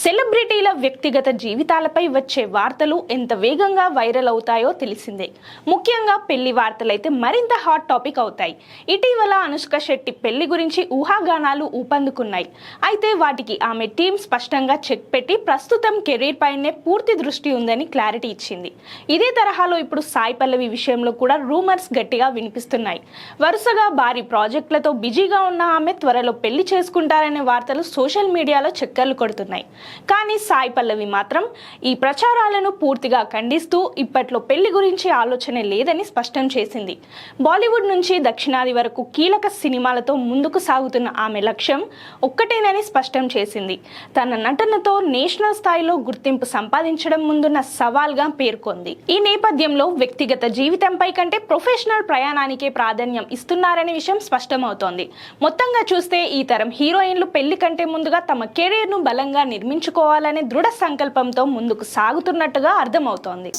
సెలబ్రిటీల వ్యక్తిగత జీవితాలపై వచ్చే వార్తలు ఎంత వేగంగా వైరల్ అవుతాయో తెలిసిందే. ముఖ్యంగా పెళ్లి వార్తలైతే మరింత హాట్ టాపిక్ అవుతాయి. ఇటీవల అనుష్క శెట్టి పెళ్లి గురించి ఊహాగానాలు ఊపందుకున్నాయి. అయితే వాటికి ఆమె టీం స్పష్టంగా చెక్ పెట్టి ప్రస్తుతం కెరీర్ పైనే పూర్తి దృష్టి ఉందని క్లారిటీ ఇచ్చింది. ఇదే తరహాలో ఇప్పుడు సాయి పల్లవి విషయంలో కూడా రూమర్స్ గట్టిగా వినిపిస్తున్నాయి. వరుసగా భారీ ప్రాజెక్టులతో బిజీగా ఉన్న ఆమె త్వరలో పెళ్లి చేసుకుంటారనే వార్తలు సోషల్ మీడియాలో చక్కర్లు కొడుతున్నాయి. కానీ సాయి పల్లవి మాత్రం ఈ ప్రచారాలను పూర్తిగా ఖండిస్తూ ఇప్పట్లో పెళ్లి గురించి ఆలోచన లేదని స్పష్టం చేసింది. బాలీవుడ్ నుంచి దక్షిణాది వరకు కీలక సినిమాలతో ముందుకు సాగుతున్న ఆమె లక్ష్యం ఒక్కటేనని స్పష్టం చేసింది. తన నటనతో నేషనల్ స్థాయిలో గుర్తింపు సంపాదించడం ముందున్న సవాల్గా పేర్కొంది. ఈ నేపథ్యంలో వ్యక్తిగత జీవితంపై కంటే ప్రొఫెషనల్ ప్రయాణానికే ప్రాధాన్యం ఇస్తున్నారనే విషయం స్పష్టమవుతోంది. మొత్తంగా చూస్తే ఈ తరం హీరోయిన్లు పెళ్లి కంటే ముందుగా తమ కెరీర్ను బలంగా నిర్మించుకోవాలనే దృఢ సంకల్పంతో ముందుకు సాగుతున్నట్టుగా అర్థమవుతోంది.